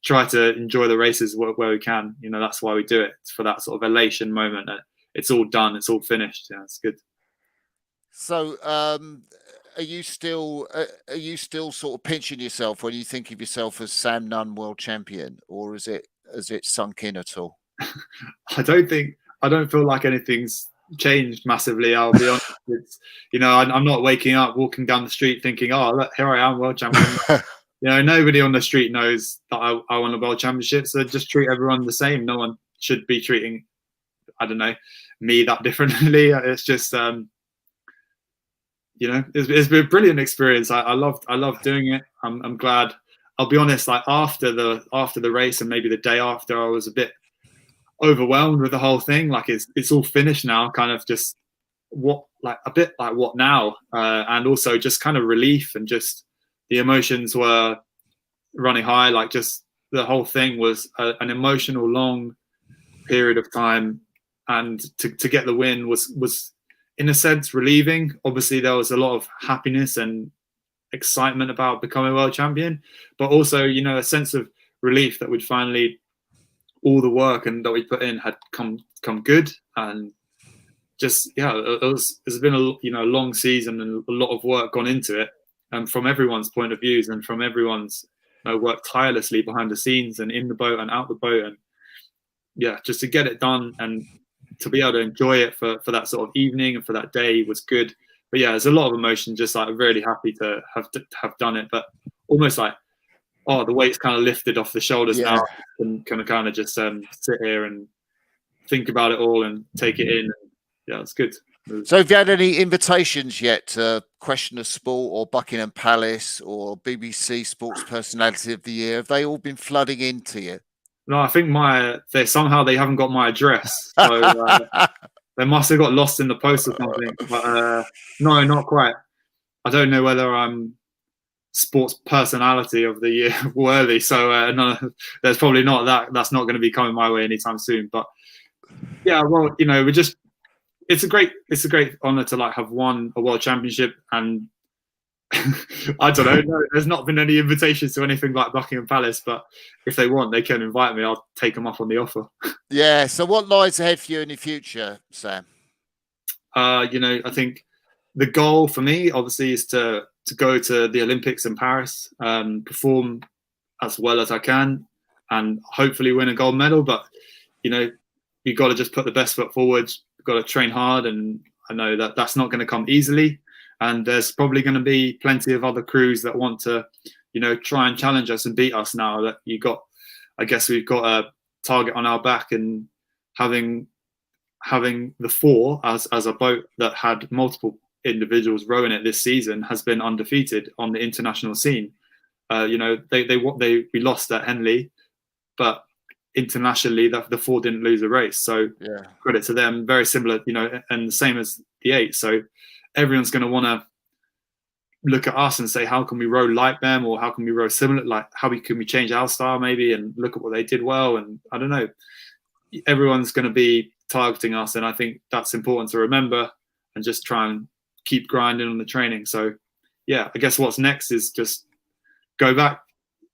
try to enjoy the races where we can. You know, that's why we do it. It's for that sort of elation moment that it's all done, it's all finished. Yeah, it's good. So, are you still sort of pinching yourself when you think of yourself as Sam Nunn world champion, or has it sunk in at all? I don't feel like anything's changed massively. I'll be honest. It's, you know, I'm not waking up, walking down the street thinking, oh, look, here I am, world champion. You know, nobody on the street knows that I won a world championship. So just treat everyone the same. No one should be treating, I don't know, me that differently. It's just, you know, it's been a brilliant experience. I loved doing it. I'm glad. I'll be honest. Like after the race and maybe the day after, I was a bit overwhelmed with the whole thing. Like it's all finished now. Kind of just what now, and also just kind of relief, and just the emotions were running high. Like just the whole thing was an emotional long period of time, and to get the win was in a sense relieving. Obviously there was a lot of happiness and excitement about becoming world champion, but also, you know, a sense of relief that we'd finally, all the work and that we put in had come good. And just, yeah, it's been a long season and a lot of work gone into it, and from everyone's point of views and from everyone's worked tirelessly behind the scenes and in the boat and out the boat. And yeah, just to get it done and to be able to enjoy it for that sort of evening and for that day was good. But yeah, there's a lot of emotion. Just like really happy to have done it, but almost like, oh, the weight's kind of lifted off the shoulders now, and kind of just sit here and think about it all and take it in. Yeah, it's good. So have you had any invitations yet to Question of Sport or Buckingham Palace or BBC Sports Personality of the Year? Have they all been flooding into you? No, I think they haven't got my address, so they must have got lost in the post or something. But no, not quite. I don't know whether I'm Sports Personality of the Year worthy, so no, there's probably not that. That's not going to be coming my way anytime soon. But yeah, well, you know, it's a great honor to like have won a world championship, and I don't know. No, there's not been any invitations to anything like Buckingham Palace, but if they want, they can invite me. I'll take them up on the offer. Yeah. So what lies ahead for you in the future, Sam? You know, I think the goal for me, obviously, is to go to the Olympics in Paris, perform as well as I can, and hopefully win a gold medal. But you know, you've got to just put the best foot forward. You've got to train hard, and I know that that's not going to come easily. And there's probably going to be plenty of other crews that want to, you know, try and challenge us and beat us now that I guess we've got a target on our back, and having the four as a boat that had multiple individuals rowing it this season has been undefeated on the international scene. You know, we lost at Henley, but internationally the four didn't lose a race. So yeah, credit to them. Very similar, you know, and the same as the eight. So everyone's going to want to look at us and say, how can we row like them, or how can we row similar? Like, can we change our style maybe, and look at what they did well? And I don't know. Everyone's going to be targeting us, and I think that's important to remember, and just try and keep grinding on the training. So yeah, I guess what's next is just go back,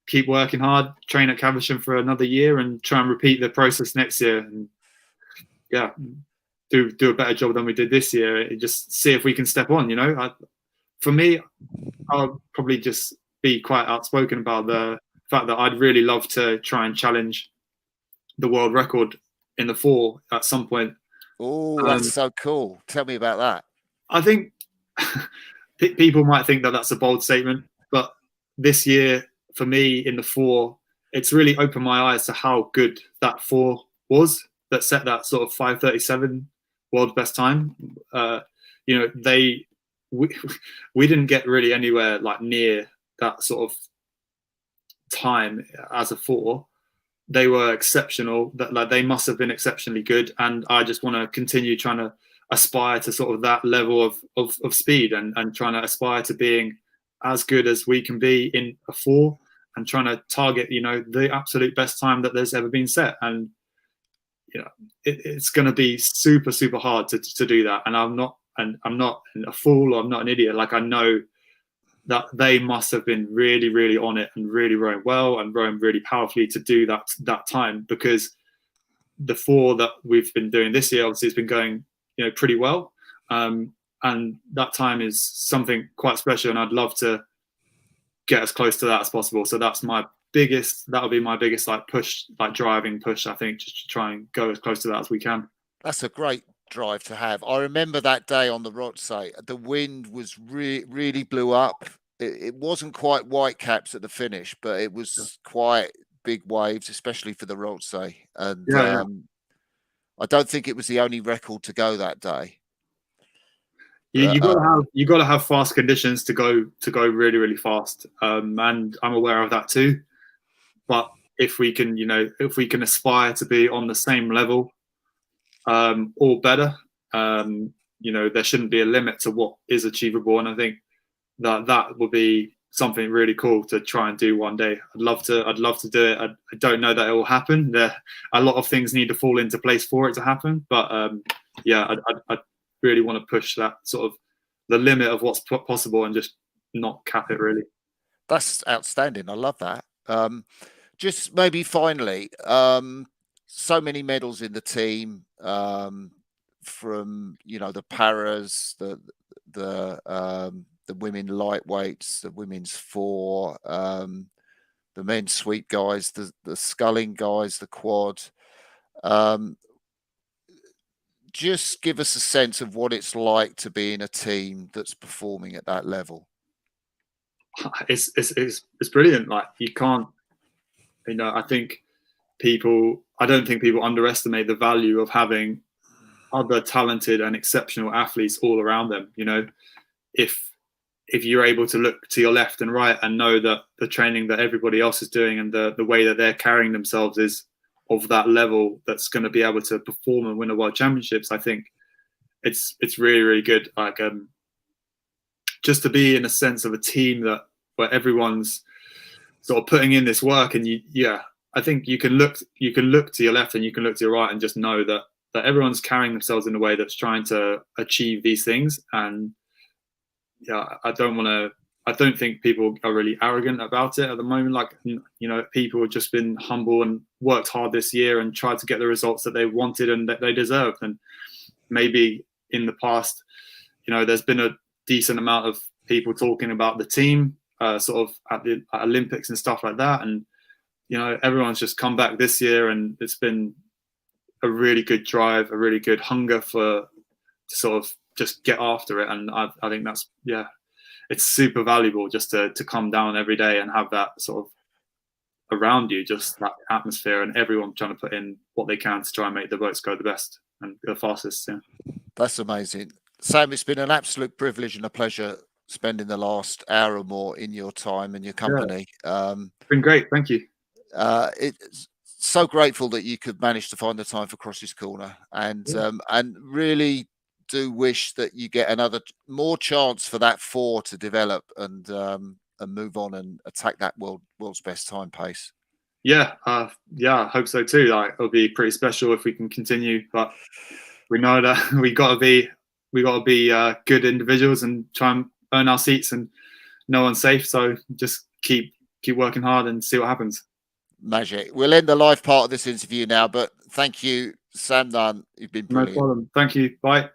keep working hard, train at Caversham for another year, and try and repeat the process next year. And yeah, do a better job than we did this year. Just see if we can step on. You know, for me, I'll probably just be quite outspoken about the fact that I'd really love to try and challenge the world record in the four at some point. Oh, that's so cool. Tell me about that. I think people might think that that's a bold statement, but this year for me in the four, it's really opened my eyes to how good that four was that set that sort of 5:37 world best time. You know, we didn't get really anywhere like near that sort of time as a four. They were exceptional. That like they must have been exceptionally good, and I just want to continue trying to aspire to sort of that level of speed, and trying to aspire to being as good as we can be in a four, and trying to target, you know, the absolute best time that there's ever been set. And you know, it's going to be super hard to do that. And I'm not a fool, or I'm not an idiot. Like, I know that they must have been really, really on it and really rowing well and rowing really powerfully to do that time, because the 4 that we've been doing this year, obviously, it's been going, pretty well. And that time is something quite special, and I'd love to get as close to that as possible. So that'll be my biggest driving push, I think, just to try and go as close to that as we can. That's a great drive to have. I remember that day on the Rothsay, the wind was really blew up. It wasn't quite white caps at the finish, but it was quite big waves, especially for the Rothsay. And I don't think it was the only record to go that day. You got to have fast conditions to go really, really fast, and I'm aware of that too. But if we can aspire to be on the same level, or better, there shouldn't be a limit to what is achievable. And I think that would be something really cool to try and do one day. I'd love to do it. I don't know that it will happen. A lot of things need to fall into place for it to happen. But I really want to push that sort of the limit of what's possible and just not cap it, really. That's outstanding. I love that. Just maybe finally, so many medals in the team, from the paras, the women lightweights, the women's 4, the men's sweep guys, the sculling guys, the quad. Just give us a sense of what it's like to be in a team that's performing at that level. It's brilliant. Like, you can't, I don't think people underestimate the value of having other talented and exceptional athletes all around them. If you're able to look to your left and right and know that the training that everybody else is doing and the way that they're carrying themselves is of that level that's going to be able to perform and win a world championships, I think it's really, really good. Like, just to be in a sense of a team where everyone's sort of putting in this work, and I think you can look to your left and you can look to your right and just know that everyone's carrying themselves in a way that's trying to achieve these things. And I don't think people are really arrogant about it at the moment. Like, people have just been humble and worked hard this year and tried to get the results that they wanted and that they deserved. And maybe in the past, there's been a decent amount of people talking about the team, sort of at the Olympics and stuff like that. And, everyone's just come back this year, and it's been a really good drive, a really good hunger to sort of just get after it. And I think that's, it's super valuable just to come down every day and have that sort of around you, just that atmosphere, and everyone trying to put in what they can to try and make the boats go the best and the fastest. Yeah. That's amazing. Sam, it's been an absolute privilege and a pleasure spending the last hour or more in your time and your company. It's been great. Thank you. It's so grateful that you could manage to find the time for Crossy's Corner, and really do wish that you get more chance for that 4 to develop and move on and attack that world's best time pace. I hope so too. Like, it'll be pretty special if we can continue, but we know that we got to be good individuals and try and earn our seats, and no one's safe. So just keep working hard and see what happens. Magic. We'll end the live part of this interview now, but thank you, Sam Nunn. You've been brilliant. No problem. Thank you. Bye.